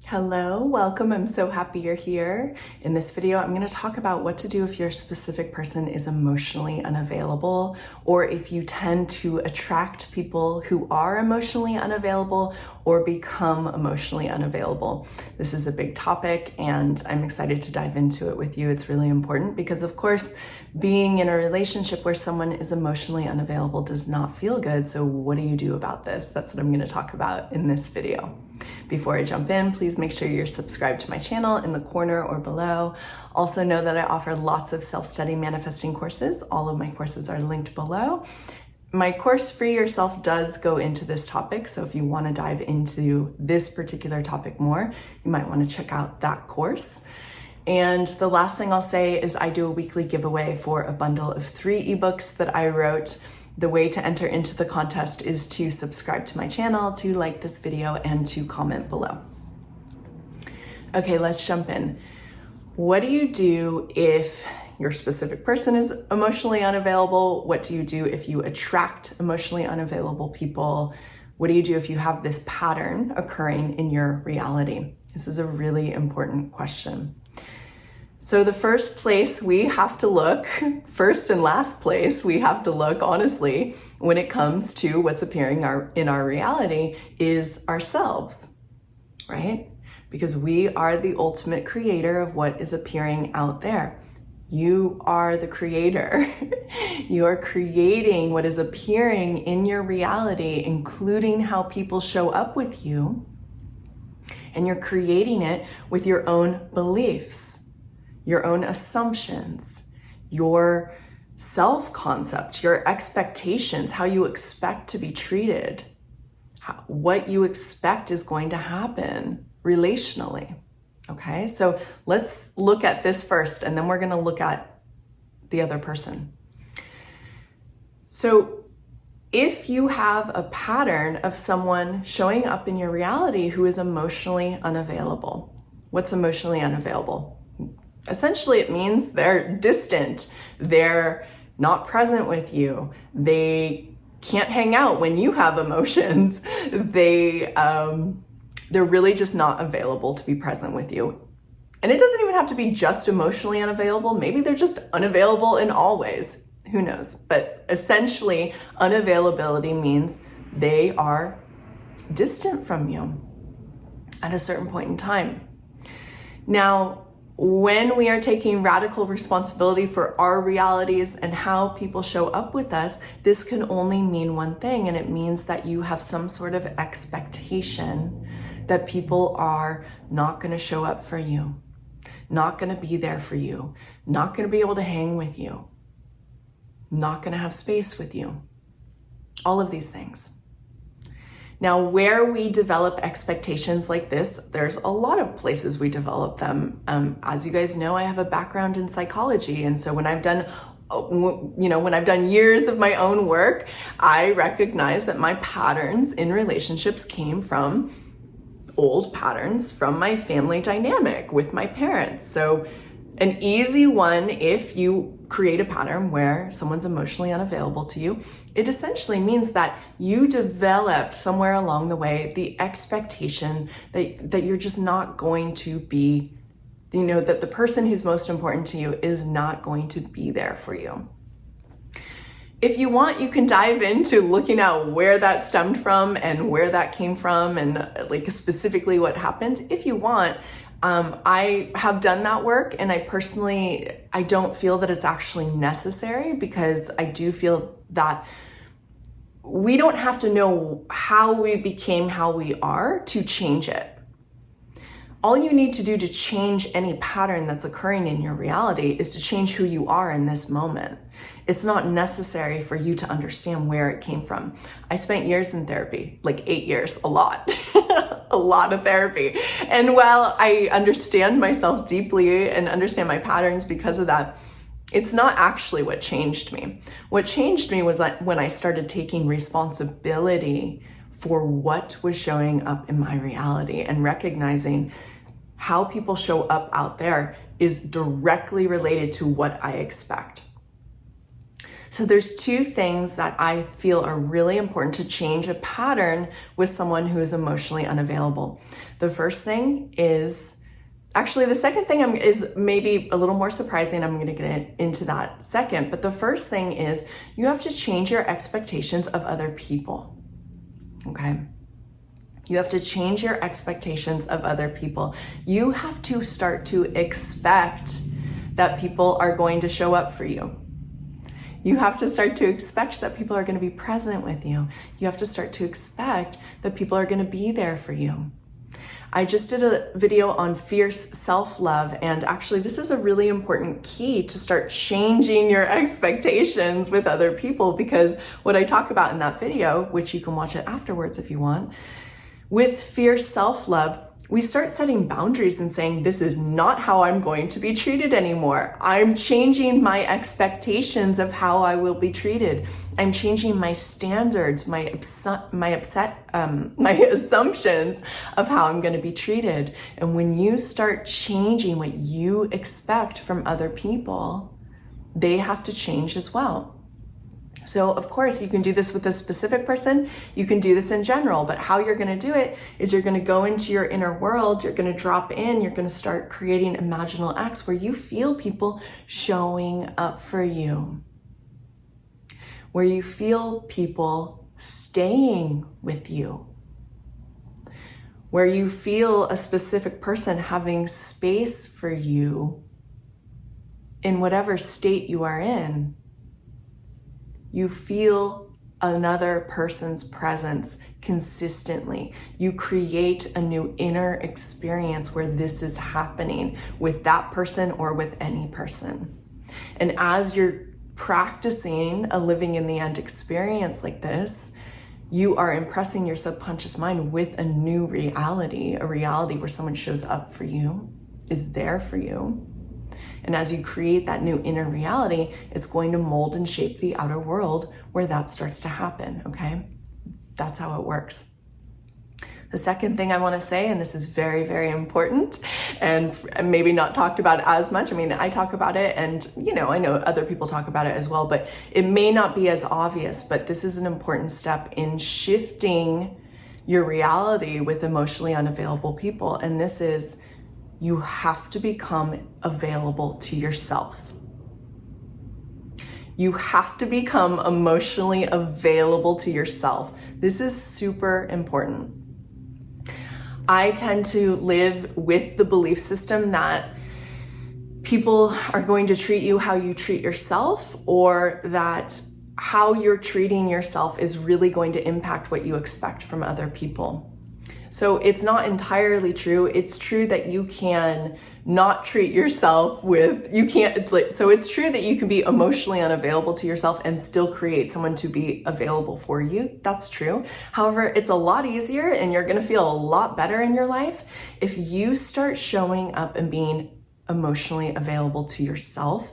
Hello, welcome. I'm so happy you're here. In this video, I'm going to talk about what to do if your specific person is emotionally unavailable, or if you tend to attract people who are emotionally unavailable or become emotionally unavailable. This is a big topic and I'm excited to dive into it with you. It's really important because, of course, being in a relationship where someone is emotionally unavailable does not feel good. So what do you do about this? That's what I'm going to talk about in this video. Before I jump in, please make sure you're subscribed to my channel in the corner or below. Also know that I offer lots of self-study manifesting courses. All of my courses are linked below. My course, Free Yourself, does go into this topic. So if you want to dive into this particular topic more, you might want to check out that course. And the last thing I'll say is I do a weekly giveaway for a bundle of 3 ebooks that I wrote. The way to enter into the contest is to subscribe to my channel, to like this video, and to comment below. Okay, let's jump in. What do you do if your specific person is emotionally unavailable? What do you do if you attract emotionally unavailable people? What do you do if you have this pattern occurring in your reality? This is a really important question. So the first place we have to look, first and last place we have to look, honestly, when it comes to what's appearing in our reality is ourselves, right? Because we are the ultimate creator of what is appearing out there. You are the creator. You are creating what is appearing in your reality, including how people show up with you. And you're creating it with your own beliefs, your own assumptions, your self-concept, your expectations, how you expect to be treated, what you expect is going to happen relationally. Okay, so let's look at this first, and then we're going to look at the other person. So if you have a pattern of someone showing up in your reality who is emotionally unavailable, what's emotionally unavailable? Essentially, it means they're distant. They're not present with you. They can't hang out when you have emotions. They're really just not available to be present with you. And it doesn't even have to be just emotionally unavailable. Maybe they're just unavailable in all ways. Who knows? But essentially, unavailability means they are distant from you at a certain point in time. Now, when we are taking radical responsibility for our realities and how people show up with us, this can only mean one thing, and it means that you have some sort of expectation that people are not going to show up for you, not going to be there for you, not going to be able to hang with you, not going to have space with you. All of these things. Now, where we develop expectations like this, there's a lot of places we develop them. As you guys know, I have a background in psychology. And so when I've done years of my own work, I recognize that my patterns in relationships came from old patterns from my family dynamic with my parents. So an easy one, if you create a pattern where someone's emotionally unavailable to you, it essentially means that you developed somewhere along the way the expectation that you're just not going to be, that the person who's most important to you is not going to be there for you. If you want, you can dive into looking at where that stemmed from and where that came from and like specifically what happened. If you want, I have done that work, and I don't feel that it's actually necessary, because I do feel that we don't have to know how we became how we are to change it. All you need to do to change any pattern that's occurring in your reality is to change who you are in this moment. It's not necessary for you to understand where it came from. I spent years in therapy, like 8 years, a lot, a lot of therapy. And while I understand myself deeply and understand my patterns because of that, it's not actually what changed me. What changed me was when I started taking responsibility for what was showing up in my reality and recognizing how people show up out there is directly related to what I expect. So there's two things that I feel are really important to change a pattern with someone who is emotionally unavailable. The first thing is, actually the second thing is maybe a little more surprising. I'm going to get into that second. But the first thing is you have to change your expectations of other people. Okay? You have to change your expectations of other people. You have to start to expect that people are going to show up for you. You have to start to expect that people are going to be present with you. You have to start to expect that people are going to be there for you. I just did a video on fierce self-love, and actually this is a really important key to start changing your expectations with other people, because what I talk about in that video, which you can watch it afterwards if you want, with fierce self-love, we start setting boundaries and saying, this is not how I'm going to be treated anymore. I'm changing my expectations of how I will be treated. I'm changing my standards, my assumptions of how I'm going to be treated. And when you start changing what you expect from other people, they have to change as well. So of course you can do this with a specific person, you can do this in general, but how you're going to do it is you're going to go into your inner world, you're going to drop in, you're going to start creating imaginal acts where you feel people showing up for you, where you feel people staying with you, where you feel a specific person having space for you in whatever state you are in. You feel another person's presence consistently. You create a new inner experience where this is happening with that person or with any person. And as you're practicing a living in the end experience like this, you are impressing your subconscious mind with a new reality, a reality where someone shows up for you, is there for you. And as you create that new inner reality, it's going to mold and shape the outer world where that starts to happen, okay? That's how it works. The second thing I want to say, and this is very, very important and maybe not talked about as much. I mean, I talk about it and, I know other people talk about it as well, but it may not be as obvious, but this is an important step in shifting your reality with emotionally unavailable people. And this is, you have to become available to yourself. You have to become emotionally available to yourself. This is super important. I tend to live with the belief system that people are going to treat you how you treat yourself, or that how you're treating yourself is really going to impact what you expect from other people. So it's not entirely true. It's true that you can not treat yourself so it's true that you can be emotionally unavailable to yourself and still create someone to be available for you. That's true. However, it's a lot easier and you're going to feel a lot better in your life if you start showing up and being emotionally available to yourself.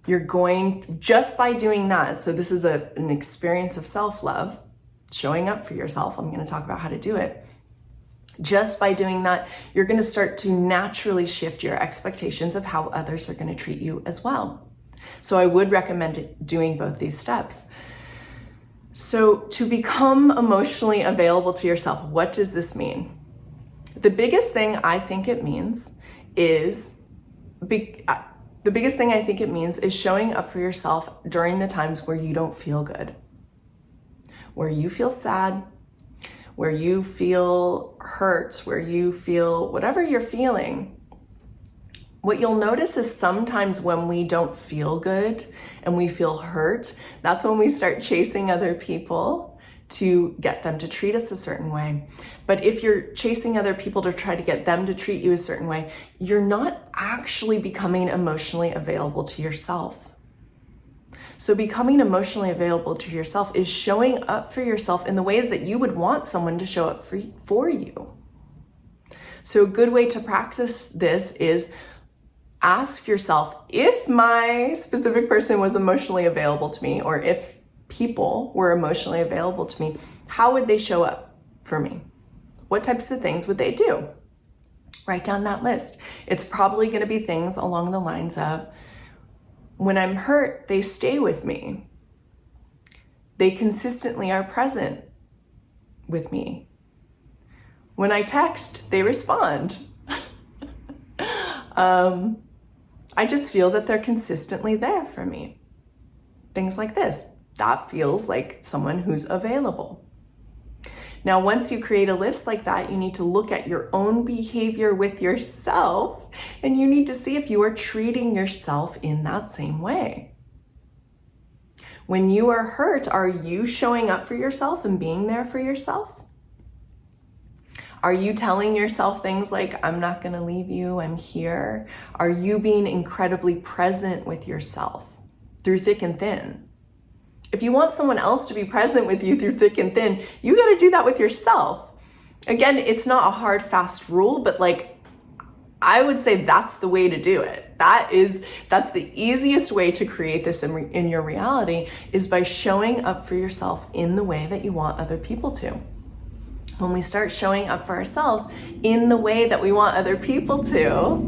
You're going, just by doing that, so this is an experience of self-love, showing up for yourself. I'm going to talk about how to do it. Just by doing that, you're going to start to naturally shift your expectations of how others are going to treat you as well. So I would recommend doing both these steps. So to become emotionally available to yourself, what does this mean? The biggest thing I think it means is showing up for yourself during the times where you don't feel good, where you feel sad, where you feel hurt, where you feel whatever you're feeling. What you'll notice is sometimes when we don't feel good and we feel hurt, that's when we start chasing other people to get them to treat us a certain way. But if you're chasing other people to try to get them to treat you a certain way, you're not actually becoming emotionally available to yourself. So becoming emotionally available to yourself is showing up for yourself in the ways that you would want someone to show up for you. So a good way to practice this is ask yourself, if my specific person was emotionally available to me, or if people were emotionally available to me, how would they show up for me? What types of things would they do? Write down that list. It's probably going to be things along the lines of, When I'm hurt, they stay with me. They consistently are present with me. When I text, they respond. I just feel that they're consistently there for me. Things like this. That feels like someone who's available. Now, once you create a list like that, you need to look at your own behavior with yourself, and you need to see if you are treating yourself in that same way. When you are hurt, are you showing up for yourself and being there for yourself? Are you telling yourself things like, I'm not going to leave you, I'm here? Are you being incredibly present with yourself through thick and thin? If you want someone else to be present with you through thick and thin, you got to do that with yourself. Again, it's not a hard, fast rule, but I would say that's the way to do it. That's the easiest way to create this in your reality, is by showing up for yourself in the way that you want other people to. When we start showing up for ourselves in the way that we want other people to,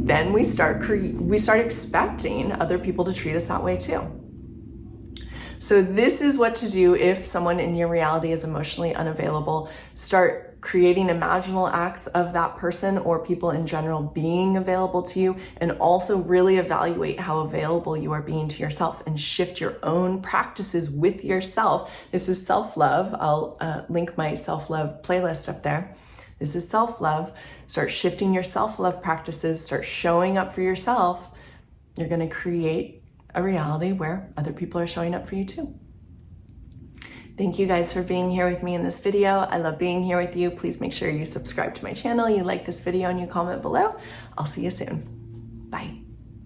then we start expecting other people to treat us that way too. So this is what to do if someone in your reality is emotionally unavailable. Start creating imaginal acts of that person or people in general being available to you, and also really evaluate how available you are being to yourself and shift your own practices with yourself. This is self-love. I'll link my self-love playlist up there. This is self-love. Start shifting your self-love practices, start showing up for yourself. You're going to create a reality where other people are showing up for you too. Thank you guys for being here with me in this video. I love being here with you. Please make sure you subscribe to my channel, you like this video, and you comment below. I'll see you soon. Bye.